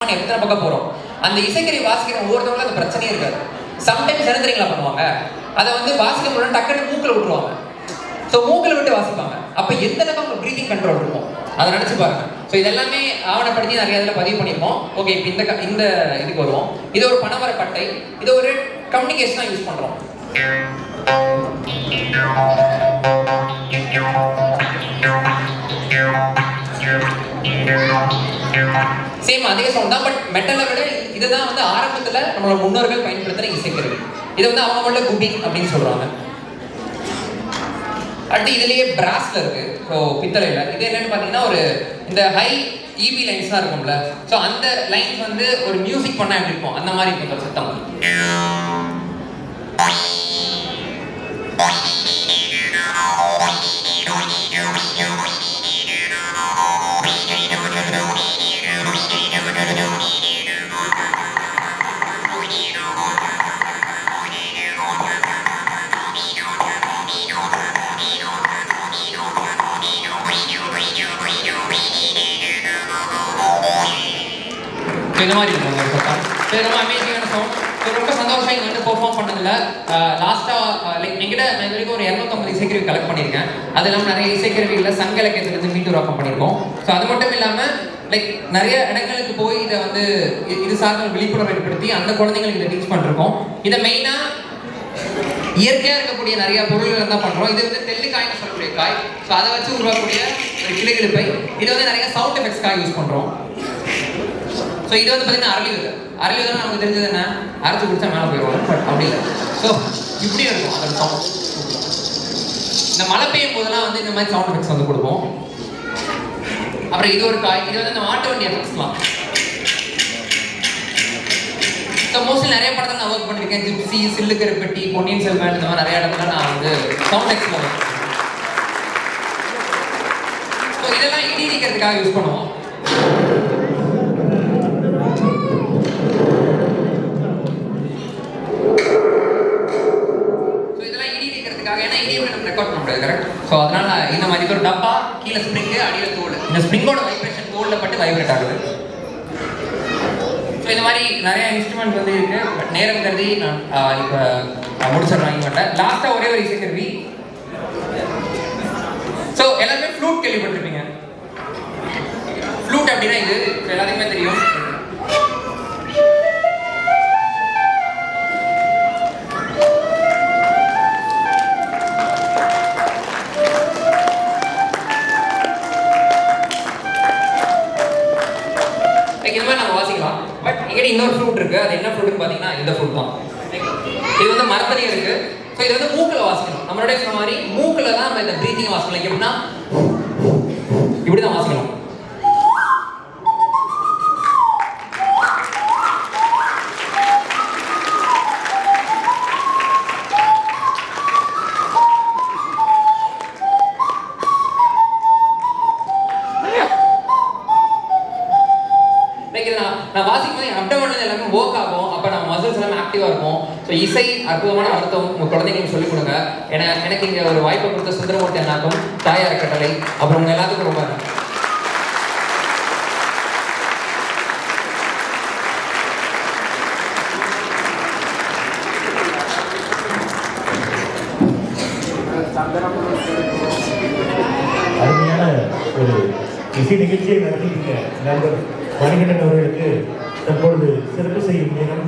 எத்தனை பக்கம் போறோம். அந்த இசைக்கருவி வாசிக்கிற ஒவ்வொருத்தவங்களும் அந்த பிரச்சனையே இருக்காது. சம்டைம்ஸ் என்ன தெரியுங்களா பண்ணுவாங்க, அதை வந்து வாசிக்க முடியும் டக்குன்னு மூக்கில் விட்டுருவாங்க. ஸோ மூக்கில் விட்டு வாசிப்பாங்க. அப்போ எந்த அளவுக்கு அவங்க ப்ரீதிங் கண்ட்ரோல் இருக்கும் அதை நினச்சி பாருங்க. ஸோ இதெல்லாமே ஆவணப்படுத்தி நிறைய இதில் பதிவு பண்ணியிருக்கோம். ஓகே, இப்போ இந்த இதுக்கு வருவோம். இது ஒரு பனைமர பட்டை. இது ஒரு கம்யூனிகேஷனாக யூஸ் பண்ணுறோம். சேம் அதே சவுண்ட் தான், பட் மெட்டலை விட இதுதான் வந்து ஆரம்பத்தில் நம்மளோட முன்னோர்கள் பயன்படுத்துகிற இசைக்கருவி. இதை வந்து அவங்க மட்டும் குபிங் அப்படின்னு சொல்றாங்க. அடுத்து இதுலயே பிராஸ்ல இருக்கு, ஸோ பித்தளையில. இது என்னன்னு பார்த்தீங்கன்னா ஒரு இந்த ஹை இபி லைன்ஸ்லாம் இருக்கும்ல, ஸோ அந்த லைன்ஸ் வந்து ஒரு மியூசிக் பண்ணா எப்படி இருக்கும் அந்த மாதிரி இருக்கும் சத்தம். இந்த மாதிரி இருக்கும் ஒரு சத்தம். இது ரொம்ப அமேசிங்கான சவுண்ட். ரொம்ப சந்தோஷம் இங்கே வந்து பெர்ஃபார்ம் பண்ணதில்ல. லாஸ்ட்டாக லைக் எங்கிட்ட நான் இது வரைக்கும் ஒரு 250 இசைக்கருவி கலெக்ட் பண்ணியிருக்கேன். அது இல்லாமல் நிறைய இசைக்கருவிகளில் சங்க இலக்கியத்துலேருந்து மீட்டுருவாக்கம் பண்ணியிருக்கோம். ஸோ அது மட்டும் இல்லாமல் லைக் நிறைய இடங்களுக்கு போய் இதை வந்து இது சார்ந்த விழிப்புணர்வு ஏற்படுத்தி அந்த குழந்தைங்களுக்கு இதை டீச் பண்ணிருக்கோம். இதை மெயினாக இயற்கையாக இருக்கக்கூடிய நிறைய பொருள்கள் தான் பண்ணுறோம். இது வந்து தெல்லுக்காய்னு சொல்லக்கூடிய காய். ஸோ அதை வச்சு உருவாக்கக்கூடிய ஒரு கிளிகிழிப்பை. இது வந்து நிறைய சவுண்ட் எஃபெக்ட்ஸ்க்காக யூஸ் பண்ணுறோம். ஸோ இது வந்து பார்த்தீங்கன்னா அரளி நமக்கு தெரிஞ்சது என்ன, அரைச்சி குடிச்சா மேலே போயிடுவோம். பட் அப்படி இல்லை. ஸோ இப்படி இருக்கும் அதோட சவுண்ட். இந்த மழை பெய்யும் போதெல்லாம் வந்து இந்த மாதிரி சவுண்ட் எஃபெக்ட்ஸ் வந்து கொடுப்போம். அப்புறம் இது ஒரு காய். இது வந்து இந்த மாட்டு வண்டி எஃபெக்ட்ஸ்லாம். ஸோ மோஸ்ட்லி நிறைய படத்தில் நான் ஒர்க் பண்ணியிருக்கேன். ஜிப்சி, சில்லுக்கருப்பட்டி, பொன்னியின் செல்வன், இந்த மாதிரி நிறைய இடத்துல நான் வந்து சவுண்ட் எஃபெக்ட்ஸ் பண்ணுவேன். ஸோ இதெல்லாம் இடி இடிக்கிறதுக்காக யூஸ் பண்ணுவோம். ஸோ அதனால இந்த மாதிரி ஒரு டப்பா, கீழே ஸ்ப்ரிங்கு, அடியில் தோல். இந்த ஸ்ப்ரிங்கோட வைப்ரேஷன் தோலில் பட்டு வைப்ரேட் ஆகுது. ஸோ இந்த மாதிரி நிறைய இன்ஸ்ட்ருமெண்ட் வந்து இருக்கு. பட் நேரம் கருதி நான் இப்போ முடிச்சிடறேன். வாங்கி மாட்டேன். லாஸ்ட்டாக ஒரே ஒரு இசைக்கருவி. ஸோ எல்லாருமே ஃப்ளூட் கேள்விப்பட்டிருப்பீங்க. ஃப்ளூட் அப்படின்னா இது எல்லாத்துக்குமே தெரியும். இன்னொரு ஃப்ரூட் இருக்கு. அது என்ன ஃப்ரூட்னு பார்த்தீங்கன்னா இந்த ஃப்ரூட் தான். இது வந்து மரத்தடியே இருக்கு. ஸோ இது வந்து மூக்கில் வாசிக்கணும். நம்மளோட சொன்ன மாதிரி மூக்கில் தான் நம்ம இந்த ப்ரீத்திங் வாசிக்கணும். எப்படின்னா இப்படி தான் வாசிக்கணும். நான் வாசிக்கும் போது அப்டமன் எல்லாமே ஒர்க் ஆகும். அப்போ நம்ம மசில்ஸ் எல்லாமே ஆக்டிவாக இருக்கும். ஸோ இசை அற்புதமான அர்த்தம் உங்கள் குழந்தைங்களுக்கு சொல்லிக் கொடுங்க. எனக்கு இங்கே ஒரு வாய்ப்பை கொடுத்த சுந்தரமூர்த்தி அண்ணாக்கும், தாயார் கட்டளை, அப்புறம் உங்கள் எல்லாத்துக்கும் ரொம்ப அருமையான ஒரு இசை நிகழ்ச்சியை நடத்தியிருக்க நண்பர் மணிகண்டன் அவர்களுக்கு தற்பொழுது சிறப்பு செய்யும் நேரம்.